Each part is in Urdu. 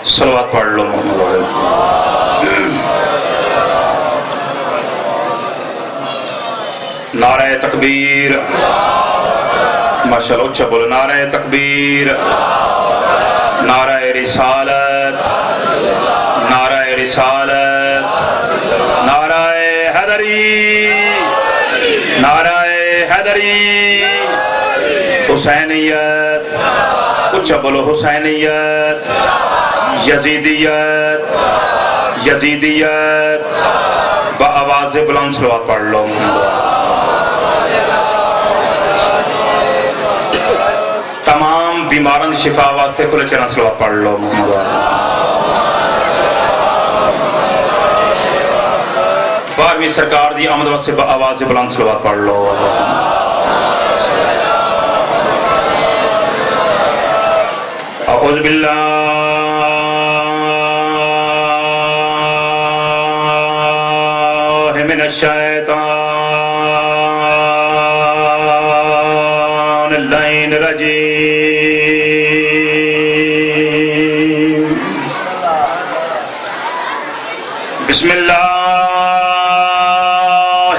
صلوات پڑھ لو محمد علیہ۔ نعرہ تکبیر، ماشاءاللہ اچھا بولو، نعرہ تکبیر، نعرہ رسالت، نعرہ رسالت، نعرہ حیدری، نعرہ حیدری، حسینیت، اچھا بولو، حسینیت، یزیدیت، یزیدیت، بآواز بلند صلوات پڑھ لو۔ تمام بیماران شفا واسطے کھلے چرن صلوات پڑھ لو۔ بارہویں سرکار دی آمد واسطے بآواز بلند صلوات پڑھ لو۔ اعوذ باللہ من الشیطان اللعین الرجیم، بسم اللہ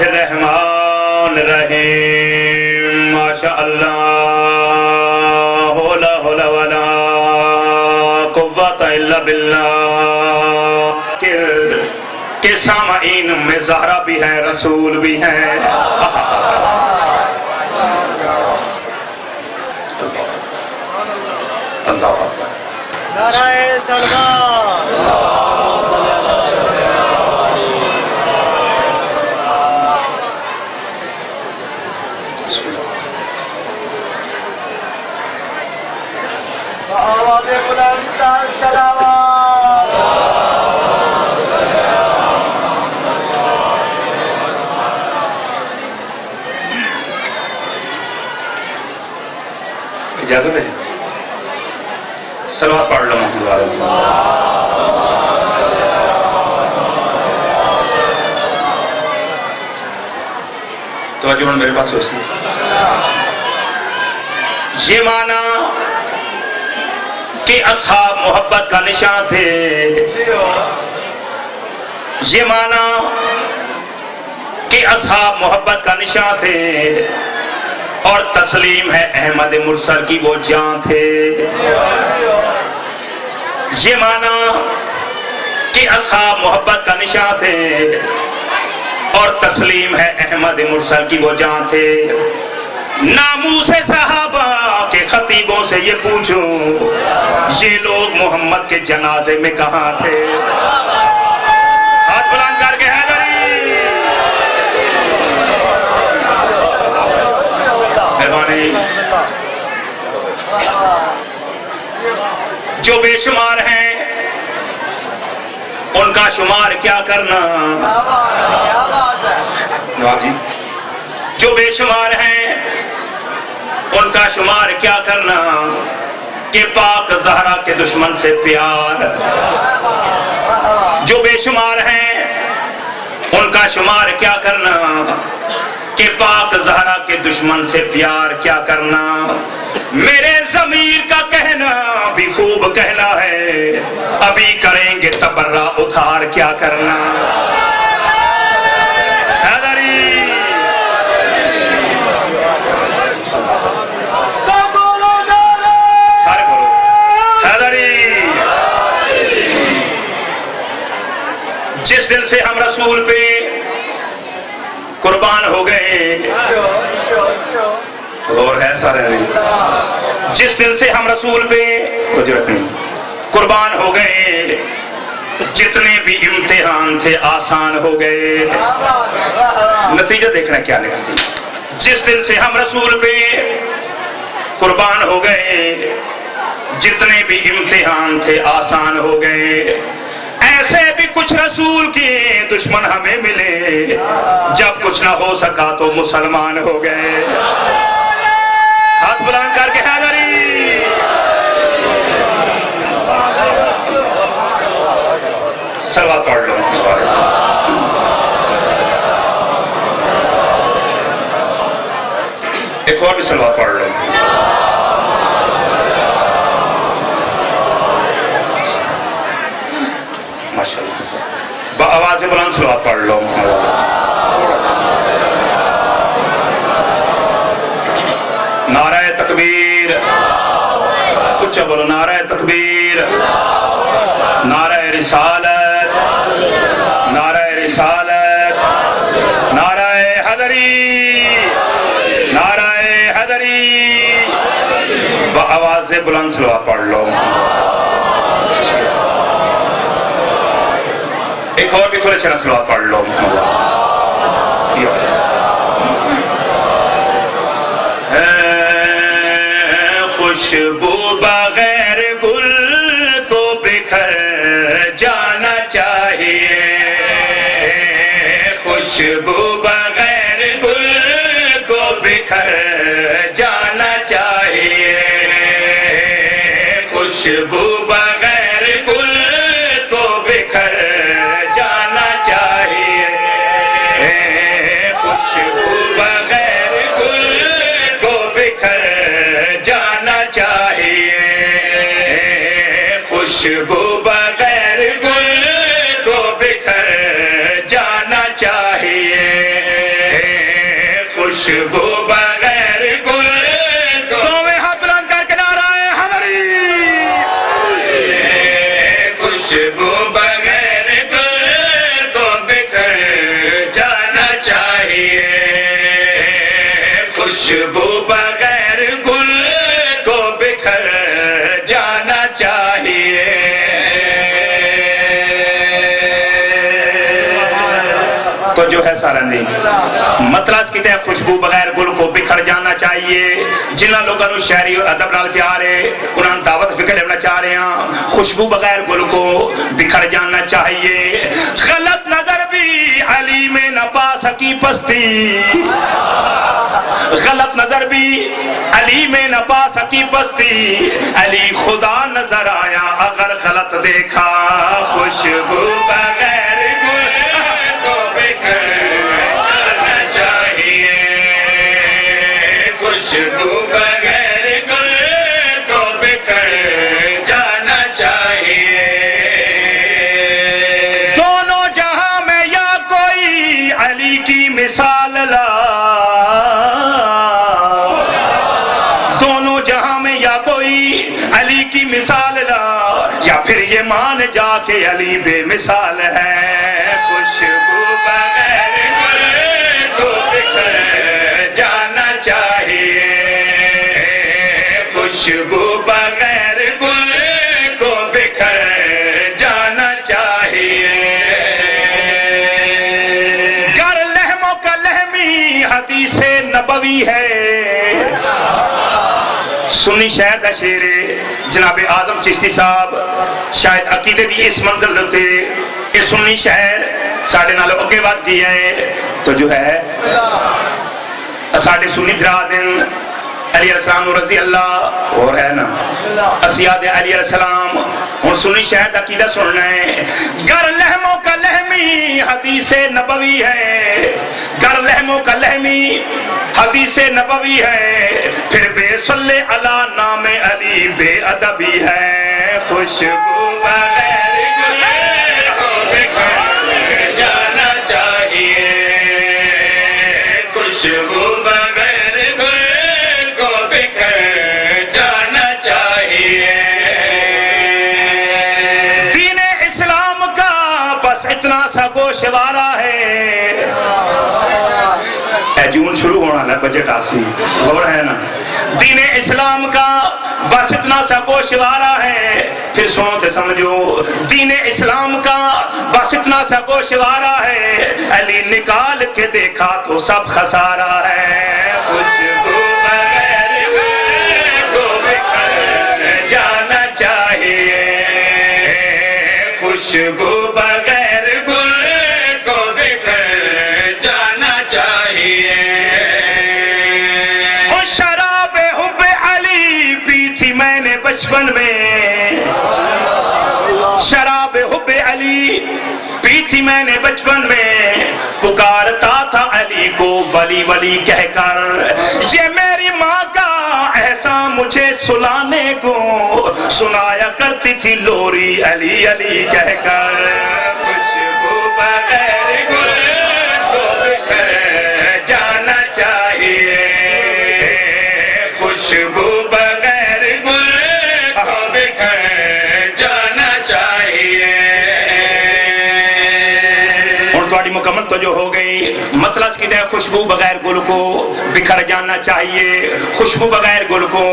الرحمن الرحیم، ماشاء اللہ لا حول ولا قوت الا باللہ۔ کہ سامعین میں زہرا بھی ہے، رسول بھی ہے۔ اللہ نعرہ سلمان، آواز بلند صلوات، اجازت ہے؟ صلوات پڑھ لو محمد علیہ۔ توجہ میرے پاس سوچتی، یہ معنی کہ اصحاب محبت کا نشان تھے، یہ معنی کہ اصحاب محبت کا نشان تھے، اور تسلیم ہے احمد مرسل کی وہ جان تھے۔ یہ معنی کہ اصحاب محبت کا نشان تھے، اور تسلیم ہے احمد مرسل کی وہ جان تھے۔ ناموس صحابہ کے خطیبوں سے یہ پوچھوں، یہ لوگ محمد کے جنازے میں کہاں تھے؟ ہاتھ بلند کر کے حیدری، مہربانی۔ جو بے شمار ہیں ان کا شمار کیا کرنا؟ جواب جی، جو بے شمار ہیں ان کا شمار کیا کرنا، کہ پاک زہرا کے دشمن سے پیار۔ جو بے شمار ہیں ان کا شمار کیا کرنا، کہ پاک زہرا کے دشمن سے پیار کیا کرنا۔ میرے ضمیر کا کہنا بھی خوب کہنا ہے، ابھی کریں گے تبرہ ادھار کیا کرنا۔ سارے بولو حیدری۔ جس دن سے ہم رسول پہ قربان ہو گئے، اور ہے سارے، جس دن سے ہم رسول پہ قربان ہو گئے، جتنے بھی امتحان تھے آسان ہو گئے۔ نتیجہ دیکھنا کیا نکلتی، جس دن سے ہم رسول پہ قربان ہو گئے، جتنے بھی امتحان تھے آسان ہو گئے۔ ایسے بھی کچھ رسول کے دشمن ہمیں ملے، جب کچھ نہ ہو سکا تو مسلمان ہو گئے۔ ہاتھ بلند کر کے حیدری، صلوات پڑھ لو۔ ایک اور بھی صلوات پڑھ لو۔ بلند صلوات پڑھ لو. نعرہ تکبیر. اچھا بولو نعرہ تکبیر. نعرہ رسالت. نعرہ رسالت. نعرہ حیدری. نعرہ حیدری. بآواز سے بلند صلوات پڑھ لو. ایک اور بھی کھلے چرا صلوات پڑھ لو. خوشبو بغیر گل کو بکھر جانا چاہیے. خوشبو بغیر گل کو بکھر جانا چاہیے. خوشبو بغیر گل کو بکھر جانا چاہیے. خوشبو بغیر گل کو بکھر جانا چاہیے. خوشبو بغیر گل کو بکھر جانا چاہیے. خوشبو بغیر گل کو ہاتھ بلند کر کے نعرہ حیدری. خوشبو بغیر گل کو بکھر جانا چاہیے. خوشبو بغیر گل کو بکھر جانا چاہیے. تو جو ہے سارا نہیں مطلب کہتے ہیں خوشبو بغیر گل کو بکھر جانا چاہیے. جنہاں لوگوں نے شاعری اور ادب نال پیار ہے انہوں نے دعوت فکر لینا چاہ رہے ہیں. خوشبو بغیر گل کو بکھر جانا چاہیے. غلط نظر بھی علی میں نہ پا سکی پستی. غلط نظر بھی علی میں نہ پا سکی پستی. علی خدا نظر آیا اگر غلط دیکھا. خوشبو بغیر گل کو بکھر جانا چاہیے. خوشبو بغیر گل کو بکھر جانا چاہیے. دونوں جہاں میں یا کوئی علی کی مثال لا. دونوں جہاں میں یا کوئی علی کی مثال لا. یا پھر یہ مان جا کہ علی بے مثال ہے. خوشبو بغیر گل کو بکھر جانا چاہیے. خوشبو بغیر گل کو بکھر جانا چاہیے. گر لہموں کا لہمی حدیث نبوی ہے. سنی شہر کا شیر جناب آدم چشتی صاحب شاید عقیدے دی اس منزل دے یہ سنی شہر ساڑھے نالوں اگے بات دی ہے. تو جو ہے ساڑھے سنی برادن علی علیہ السلام رضی اللہ اور ہے نا اسیاد علی علیہ السلام اور سنی شہر عقیدہ سننا ہے. گر لہموں کا لہمی حدیث نبوی ہے. گر لہموں کا لہمی حدیث نبوی ہے. پھر بے صلی علی نام علی بے ادبی ہے. خوشبو بغیر گل کو بکھر جانا چاہیے. خوشبو بغیر گل کو بکھر جانا چاہیے. دین اسلام کا بس اتنا سا گوشوارہ ہے. جون شروع ہونا ہے بجٹ آسی اور ہے نا. دین اسلام کا بس اتنا سا گوشوارہ ہے. پھر سنو تے سمجھو دین اسلام کا بس اتنا سا گوشوارہ ہے. علی نکال کے دیکھا تو سب خسارہ ہے. خوشبو بغیر گل کو بکھر جانا چاہیے. خوشبو بغیر گل کو بکھر جانا چاہیے. شراب حب علی پی تھی میں نے بچپن میں. شراب حب علی پی تھی میں نے بچپن میں. پکارتا تھا علی کو ولی ولی کہہ کر. یہ میری ماں کا احسان مجھے سلانے کو سنایا کرتی تھی لوری علی علی کہہ کر. خوشبو بغیر گل کو بکھر جانا چاہیے خوشبو بغیر گل کو بکھر جانا چاہیے اور تھوڑی مکمل تو جو ہو گئی مطلب کی ہے خوشبو بغیر گل کو بکھر جانا چاہیے خوشبو بغیر گل کو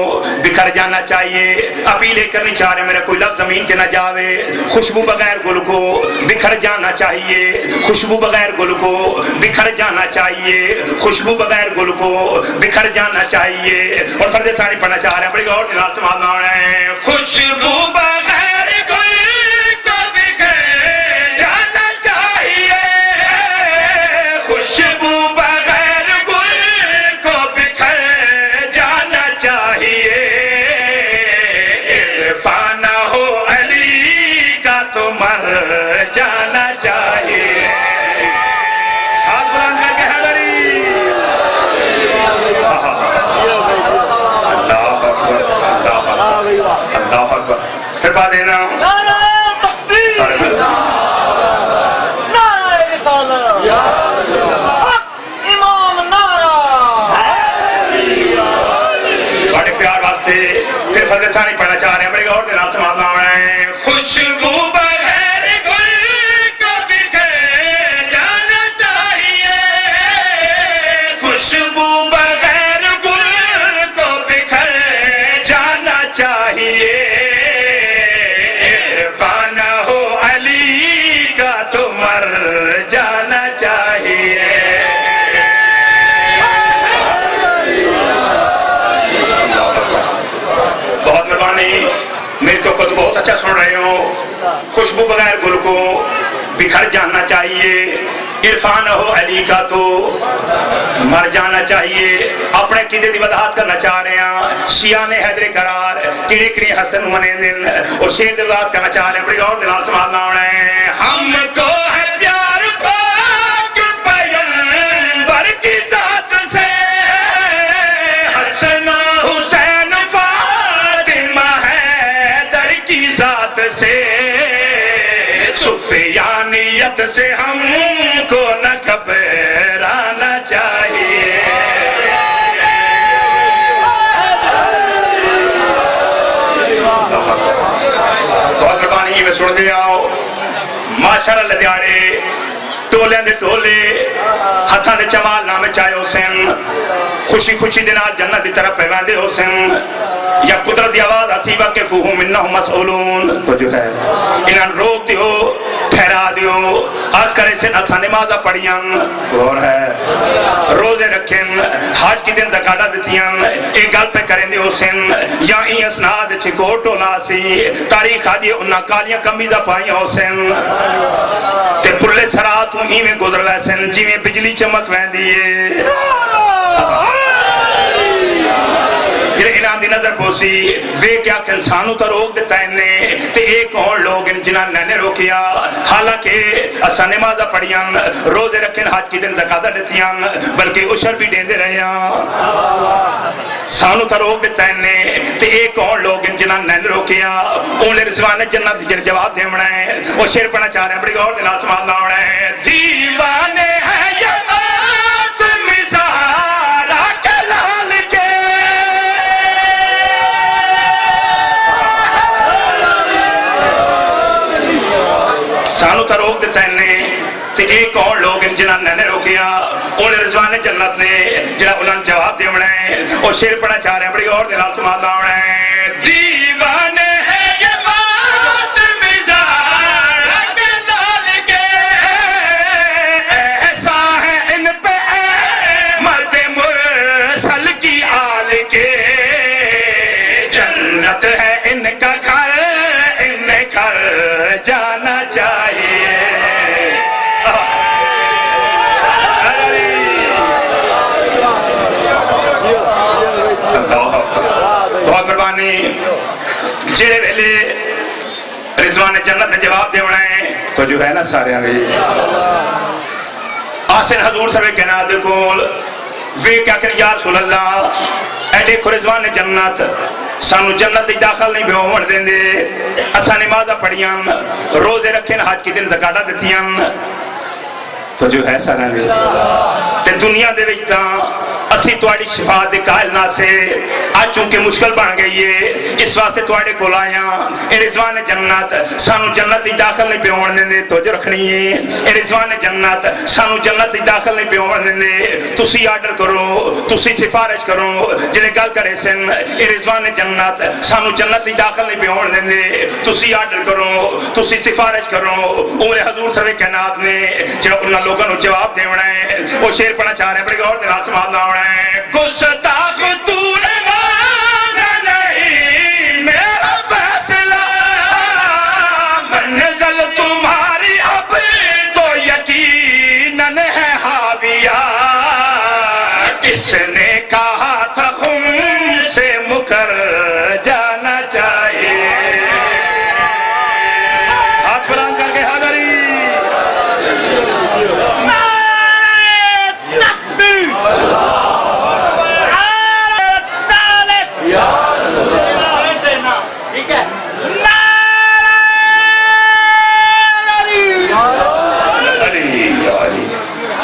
بکھر جانا چاہیے اپیلیں کرنی چاہ رہے میرا کوئی لفظ زمین کے نہ جاوے خوشبو بغیر گل کو بکھر جانا چاہیے خوشبو بغیر گل کو بکھر جانا چاہیے خوشبو بغیر گل کو بکھر جانا چاہیے اور فرد ثانی پڑھنا چاہ رہے ہیں بڑی غور نال سماعت نہ رہے ہیں خوشبو بغیر گل کو بکھر جانا چاہیے خوشبو بغیر گل کو بکھر جانا چاہیے عرفان ہو علی کا تو مر جانا چاہیے ہاتھ بلند کر کے حیدری اللہ اکبر اللہ اکبر پھر پا دینا نعرہ تکبیر نعرہ رسالت حق امام نعرہ بڑے پیار واسطے پھر فرد ثانی پڑھنا چاہ رہے ہیں بڑے غور کے نام سماعت نہ رہے ہیں خوشبو بغیر گل کو بکھر جانا چاہیے خوشبو بغیر گل کو بکھر جانا چاہیے عرفان ہو علی کا تو مر جانا چاہیے بہت مہربانی میری تو خود بہت اچھا سن رہے ہو خوشبو بغیر گل کو بکھر جانا چاہیے عرفان ہو علی کا تو مر جانا چاہیے اپنے قیدے کی وضاحت کرنا چاہ رہے ہیں شیعہ نے حیدر قرار کڑی کڑی حسن منے دن اور شیر کی وضاحت کرنا چاہ رہے ہیں بڑی غور دلال سماعت نہ رہے ہیں ہم کو ہے پیار پاک پیغمبر کی ذات سے حسن حسین فاطمہ حیدر کی ذات سے سفیانیت سے ہم کو نہ گھبرانا چاہیے بہت مہربانی میں سن دیا ماشاءاللہ لدیارے ٹولے دے ٹولے ہتھاں دے چمال نام چاہے ہو سن خوشی خوشی دے نال جنت دی طرف پیوان دے ہو سن یا قدرت دی آواز حسیبہ کے فوہم انہم مسئولون تو جو ہے انہاں روک دیو ٹھہرا دیو آج کرے سے اساں نمازہ پڑھیاں اور ہے روزے رکھیں حج کی دن زکاة دیتیاں ایک گل پہ کریں دیو سن یا این اسناد چھکو ٹولا سی تاریخ آدھی انہاں کالیاں کمیزہ پائیاں ہو سن تے پرلے سرات ہوں ہی میں گزر ویسن جی میں بجلی چمک وین دیئے جنہیں انہاں دی نظر پوسی وے کیا کہ انسانوں تا روک دیتا ہے انہیں تے ایک اور لوگ جنہاں نے روکیا حالانکہ اسا نمازہ پڑھیاں روزے رکھیں حج کی دن زکاة دیتیاں بلکہ عشر بھی دیندے رہیاں سانو تا روک دیتا ہے انہیں تے ایک اور لوگ جنہاں نے روکیا انہیں رضوان جنت جن جواب دے مڑا ہے وہ شیر پڑھنا چاہ رہے ہیں بڑی غور دلال سماعت نہ رہے ہیں دیوانے ہیں جماعت مزارہ کے لال کے سانو تا روک دیتا ہے انہیں تے ایک اور لوگ جنہاں نے روکیا انہیں رضوان جنت نے جنہاں انہوں نے جواب دے مڑا ہے وہ شیر پڑھنا چاہ رہے ہیں بڑی غور دلال سماعت نہ رہے ہیں دیوانے ہیں جماعت مزارہ کے لال کے ایسا ہے ان پہ مرد مرسل کی آل کے جنت ہے ان کا گھر انہیں گھر جانا چاہیے بہت مہربانی جڑے ویلے رضوان جنت نے جواب دے ہونا ہے تو جو ہے نا سارے آگئی آسن حضور سبے کہنا دے کول وے کیا کر یا رسول اللہ اے دیکھو رضوان جنت سانو جنت داخل نہیں بھی ہوڑ دیں دے اسا نمازہ پڑھیاں روزے رکھیں حج کی دن زکاة دیتیاں تو جو ہے سارا تے دنیا دے وچ تاں اسی تواڈی شفاعت دے قائل نہ سے اج چونکہ مشکل بن گئی ہے اس واسطے تواڈے کول آیا اے رضوان جنت سانو جنت وچ داخل نہیں پیون دیندے توجہ رکھنی ہے اے رضوان جنت سانو جنت وچ داخل نہیں پیون دیندے تسی آرڈر کرو تسی سفارش کرو جڑے گل کرے سن اے رضوان جنت سانو جنت وچ داخل نہیں پیون دیندے تسی آرڈر کرو تسی سفارش کرو عمر حضور سرور کائنات نے جو انہاں لوگوں نو جواب دینا ہے وہ شعر پڑھنا چاہ رہے ہیں بڑی غور دے نال سماعت لاؤنا ہے گستاخ تو نے مانا نہیں میرا فیصلہ منزل تمہاری اب تو یقیناً ہے حاویہ کس نے کہا تھا خم سے مکر جانا چاہیے ہاتھ بلند کر کے حاضری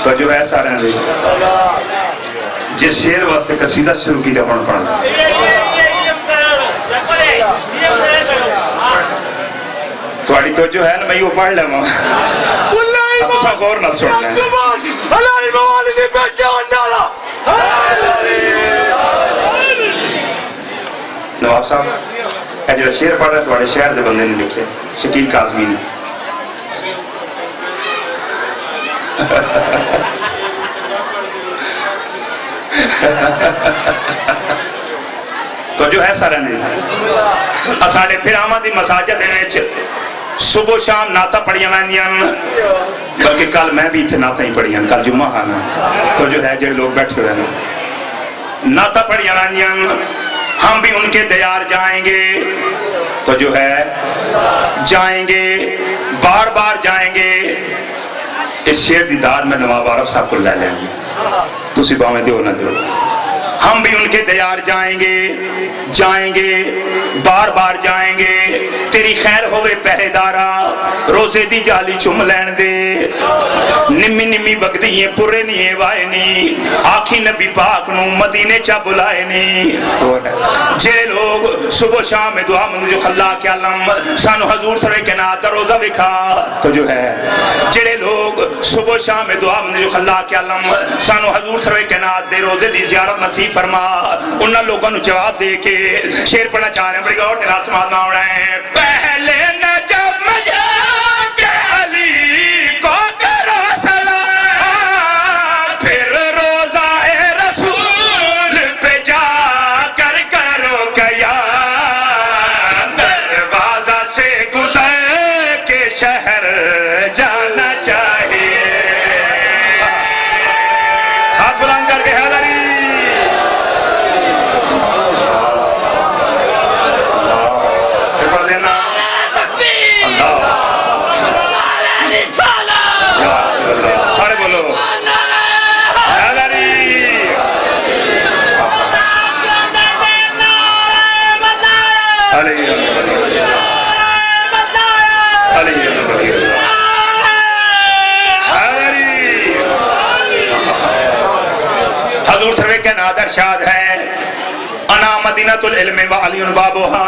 تو جو ہے سارے جس شیر واسطے قصیدہ شروع کی جب پڑھنا تھوڑی تو جو ہے نا میں وہ پڑھ لوں غور نہ سننا نواب صاحب یہ جو شیر پڑھ رہا ہے تھوڑے شہر کے بندے نے لکھے شکیل کاظمی نے تو جو ہے سارا نہیں ساڑے پھراواں دی مساجد صبح شام نعتاں پڑھیاں ویندیاں بلکہ کل میں بھی اتنے نعتاں ہی پڑھیاں کل جمعہ آنا تو جو ہے جو لوگ بیٹھے ہوئے ہیں نعتاں پڑھیاں ویندیاں ہم بھی ان کے دیار جائیں گے تو جو ہے جائیں گے بار بار جائیں گے اس شیر دی داد میں نواب عارف صاحب کو لے لیں گے تسی باویں دیو نہ دیو ہم بھی ان کے دیار جائیں گے بار بار جائیں گے تیری خیر ہوئے پہرے دارا روزے دی جالی چم لین دے نمی نمی بگدی ہیں پورے نہیں وائے نہیں آخی نبی پاک نو مدینے چا بلائے نہیں جڑے لوگ صبح شام میں دعا منگ جو خلا کے عالم سانو حضور سرے کے نات روزہ بکھا تو جو ہے جڑے لوگ صبح شام میں دعا منگ جو خلا کے عالم سانو حضور سرے کے نات دے روزے دی زیارت نصیب فرما انہاں لوگوں نے جواب دے کے شیر پڑھنا چاہ رہے ہیں بڑی غور کے نال سماعت نہ ہونا ہے پہلے نہ جب مجھے کہ علی کو کرو سلام پھر روزہ رسول پہ جا کر کرو قیام دروازہ سے گزر کے شہر جانا چاہیے ہاتھ بلند کر کے حاضری سارے بولو حضور سرور کے نات ارشاد ہے انا مدینۃ العلم و علی بابوہا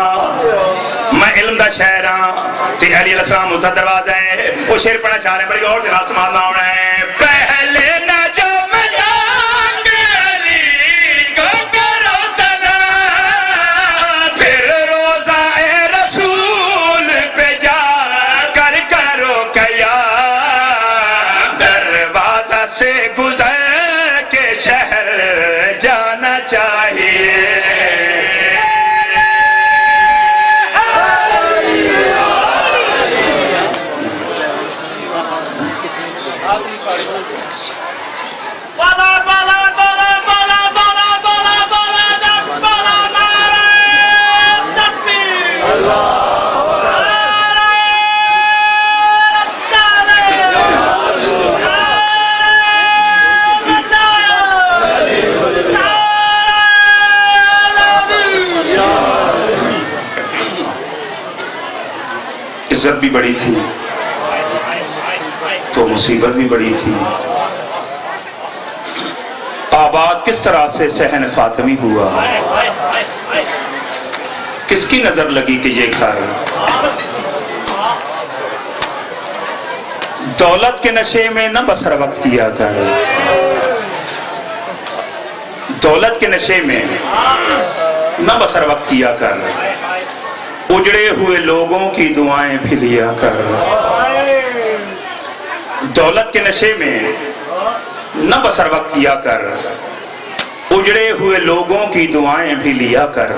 میں علم دا شہر ہاں تے علی علیہ السلام اس دا دروازہ ہے وہ شعر پڑھنا چاہ رہے ہیں بڑی غور دے نال سماعت نہ ہونا ہے پہلے نہ جو مجاق علی کو کرو سلام پھر روزہ رسول پہ جا کر کرو قیام دروازہ سے گزر کے شہر جانا چاہیے عزت بھی بڑی تھی تو مصیبت بھی بڑی تھی. آباد کس طرح سے صحن فاطمی ہوا؟ کس کی نظر لگی کہ یہ گھر دولت کے نشے میں نہ بسر وقت کیا کر، دولت کے نشے میں نہ بسر وقت کیا کر، اجڑے ہوئے لوگوں کی دعائیں بھی لیا کر. دولت کے نشے میں نہ بسر وقت کیا کر، اجڑے ہوئے لوگوں کی دعائیں بھی لیا کر.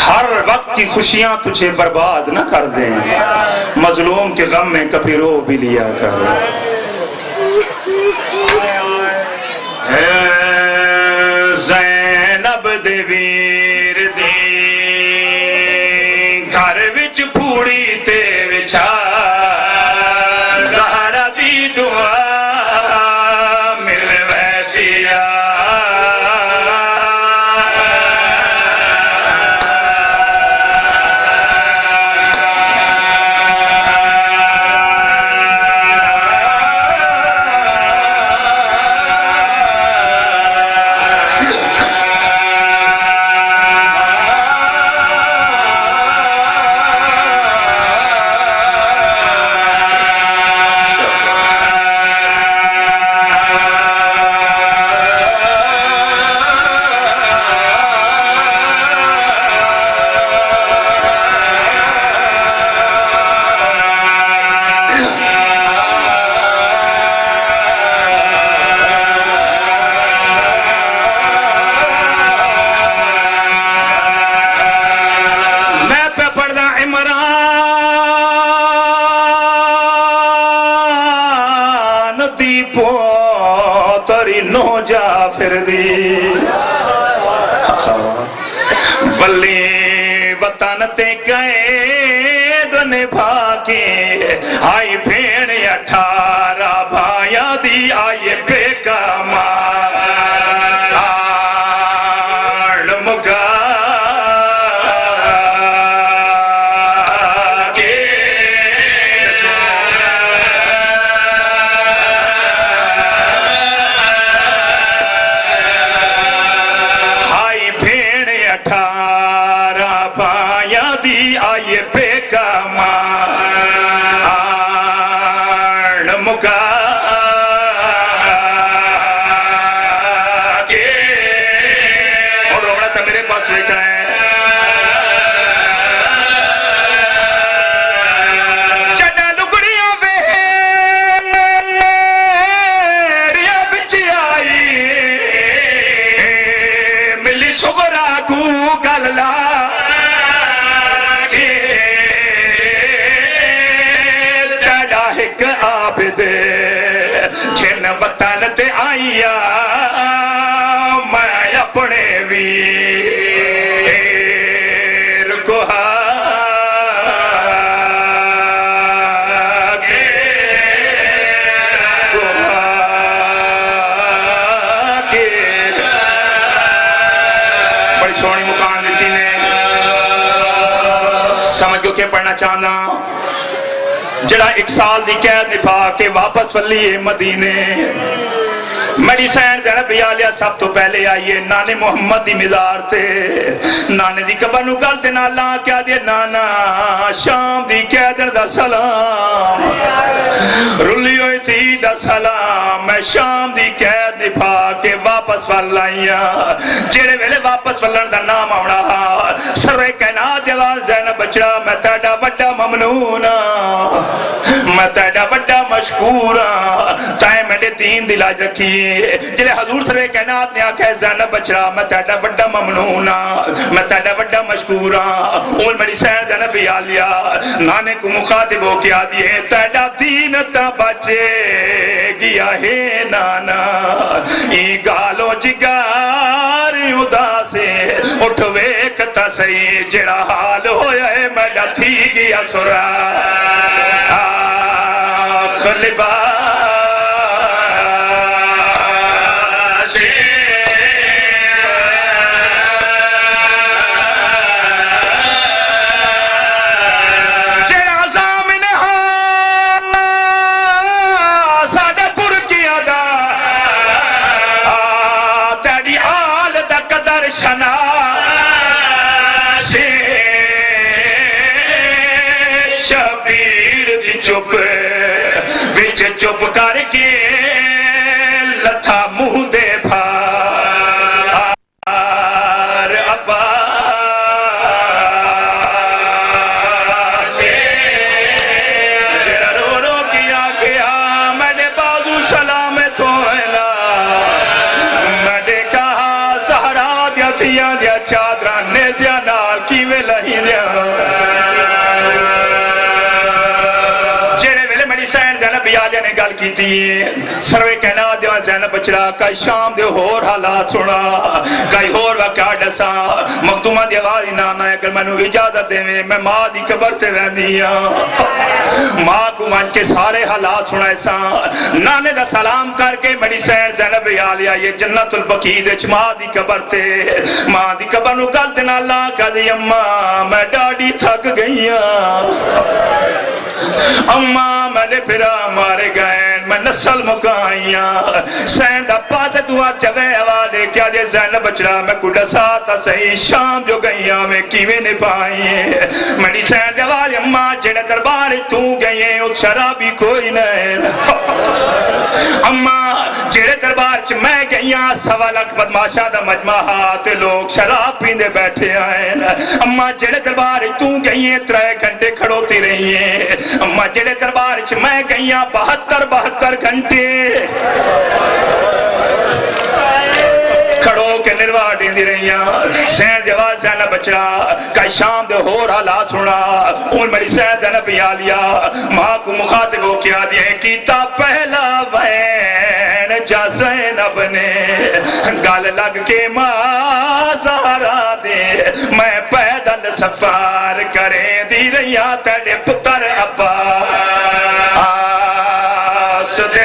ہر وقت کی خوشیاں تجھے برباد نہ کر دیں، مظلوم کے غم میں کبھی رو بھی لیا کر. زینب دے ویر دی گھر وچ پھوڑی تے وچھا، زہرا دی دعا مل ویسیا. نو جعفر دی بلی وطن تے قید نبھا کے آئی بھیڑ 18 بھائیاں دی آئی بے کمال مگا آئیے بے کمال مکا کے اور روڑا تھا میرے پاس لے کر چڈا لکڑیاں ویریا بچ آئی ملی سغرا کو گل لا جن وطن تے آئیا میں اپنے ویر کو بڑی سونی مکان دیتی نے. سمجھو کہ پڑھنا چاہنا جڑا 1 سال دی قید نبھا کے واپس ولیے مدینے. میری سین زینب آلیا سب تو پہلے آئیے نانے محمد دی مزار تے نانے دی قبر نو گل تے نالا کیا دے نانا شام دی قیدر دا سلام رلی ہوئی تھی دا سلام. میں شام دی قید نبھا کے واپس ول آئیا جڑے ویلے واپس ولن دا نام آونا سرے کائنات جوال زینب بچڑا میں تیڈا بڑا ممنون میں تیڈا بڑا مشکور تائیں میرے دین دی لاج رکھی جلے حضور سرے کائنات نے آکھا ہے زینب بچڑا میں تیڈا بڑا ممنون میں تیڈا بڑا مشکور اول میری سین زینب آلیا نانے کو مخاطب ہو کے آدھی ہے تیڈا دین تا بچے گیا ہے نانا ای گالو جگار ادا سے اٹھ ویکھتا سی جڑا حال ہویا ہے میں تھی گیا سرا لباس جڑا زامن جے چپ کر کے لتھا منہ دے بھار عباس جڑا رو رو کیا گیا میں نے بازو سلامت ہوئنا میں نے کہا سہرا دیا تھیا دیا چادران نے دیا نال کی میں لہی دیا زینب آجا نے گل کی تھی سروے کہنا دیوان زینب بچڑا کئی شام دے ہور حالات سنا کئی ہور واقعہ ڈسا مخدومہ دی آواز نام ہے اگر میں نے اجازت دے میں ماں دی قبر تے رہ دیا ماں کو من کے سارے حالات سنا ایسا نانے دا سلام کر کے میری سین زینب آلیا یہ جنت البقیع دے ماں دی قبر تے ماں دی قبر نو گل دینا اللہ کہا دی اماں میں ڈاڑی تھک گئی اماں میں نے پھرا مارے گئے میں نسل مکائیاں سین دا پاتے تو آج چوے آوادے کیا دے زینب بچڑا میں کڑا ساتا صحیح شام جو گئیاں میں کیوے نے پائیے میری سین دیواری اماں جنہ درباری تو گئیے اس شرابی کوئی نہیں اماں جنہ دربار چ میں گئیاں سوا لکھ بدماشا دا مجمعات لوگ شراب پیندے بیٹھے آئے اماں جنہ درباری تو گئیے 3 گھنٹے کھڑوتی رہیے اماں جڑے دربار چ میں گئیاں 72 گھنٹے کھڑو کے نرواہ دیندی رہیاں سین دیوال زینب بچڑا کئی شام دے ہور حالات سنا ان میری سین زینب آلیا ماں کو مخاطب ہو کیا دیئے کیتا پہلا وین جا زینب نے گال لگ کے ماں زہرا دے میں پیدل سفار کرے دی رہیاں تیرے پتر عباس دے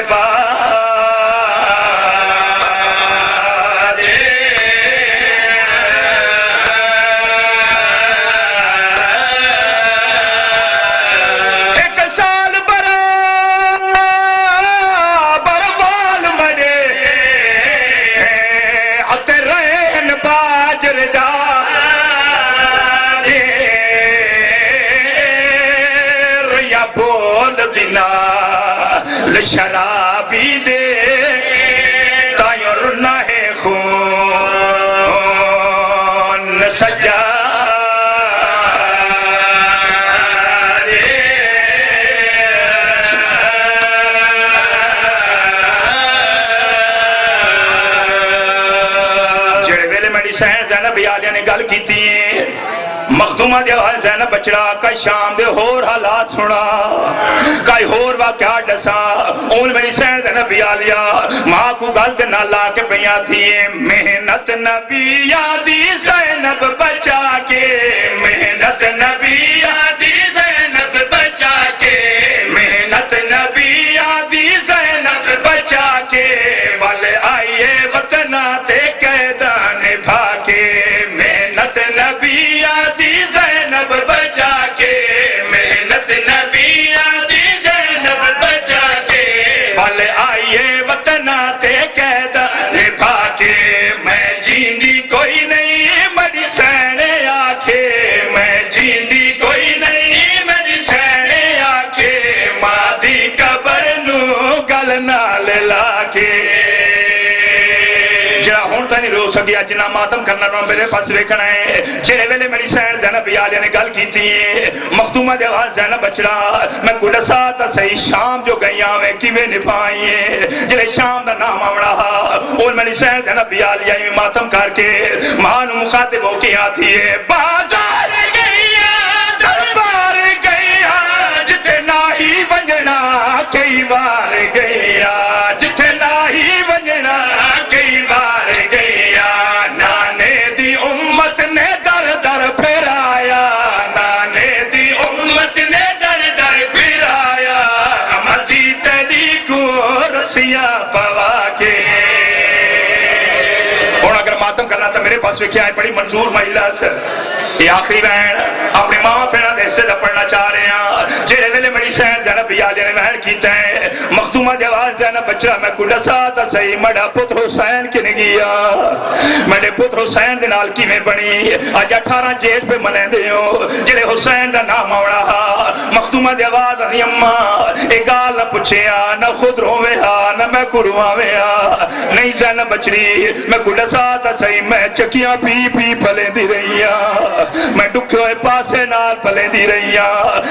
شرابی دے تائر نہ خون سجا جڑے ویلے میری سین زینب آلیا نے گل کی تھی مخدومہ دے آواز زینب بچڑا کئی شام دے ہور حالات سنا کئی ہور واقعہ ڈسا اون میری سین زینب آلیا ماں کو گل دے نہ لا کے پیاں تھی محنت نبی آدھی زینب بچا کے محنت نبی آدھی زینب بچا کے محنت نبی آدھی زینب بچا کے والے آئیے وطنہ تے قیدان بھا کے محنت نبی آدھی زینب بچا کے محنت نبی آدھی زینب بچا کے والے آئیے وطنہ تے قیدان بھا کے میں جیندی کوئی نہیں میری سین آکھے میں جیندی کوئی نہیں میری سین آکھے ماں دی قبر نو گل نال لا کے جڑا ہون تے نہیں رو سکیا جنا ماتم کرنا نو میرے پاس ویکھنا ہے جڑے ویلے میری سین زینب آلیا نے گل کیتی مخدومہ دے آواز زینب بچڑا میں کڑا ساتا صحیح شام جو گئیاں میں کیویں نبھائیے جڑے شام دا نام آوڑا اور میری سین زینب آلیا میں ماتم کر کے ماں نو مخاطب ہو کے آتی ہے بازار گئیاں دربار گئیاں جتے ناہی ونجنا کئی بار گئیاں جتے ناہی ونجنا کئی بار گئیاں نانے دی امت نے در در پھرایا نانے دی امت نے در در پھرایا مدی تیری کو رسیاں پوا کے اور اگر ماتم کرنا تھا میرے پاس کیا ہے بڑی منظور مہیلا سے یہ آخری بہن اپنے ماں پیڑا دے حصے دا پڑھنا چاہ رہے ہیں جیرے ویلے میری سین زینب آلیا نے محل کیتا ہے مخدوم مختومہ دی آواز زینب بچہ میں کو دسا تا صحیح مڑا پتر حسین کن گیا میرے پتر حسین دے نال کیویں بنی اج 18 جیٹ پہ منے دیو جڑے حسین دا نام آوڑا مختومہ دی آواز دی اماں اے گال نہ پوچھیا نہ خود رووے نہ میں کو رواوے نہیں زینب بچڑی میں کو دسا تا صحیح میں چکیاں پی پی پلے دی رہی میں ڈکھے ہوئے پاسے نال پلے دی رہی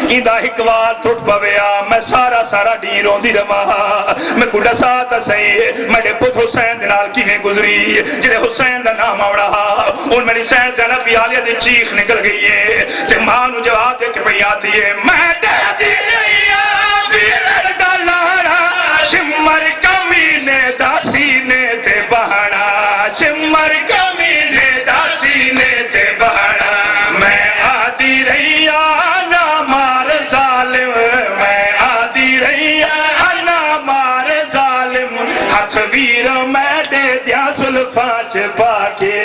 ایندا ایک وار ٹوٹ پویا میں سارا سارا ڈی روندی رہا میں کو دسا تا صحیح میرے پتر حسین دے نال کیویں گزری جڑے حسین دا نام آوڑا ہن میری سین زینب عالیہ دی چیخ نکل گئی ہے تے ماں نو جواب دے کے پئی آتی ہے میں دی رہی ویلڑ دا لاڑا شمر کمینے دا سینے تے بہنا شمر کمینے دا سینے تے بہنا میں آدی رہی نہ مار ظالم میں آدی رہی نہ مار ظالم ہاتھ ویر میں دے دیا سلفاں چ پا کے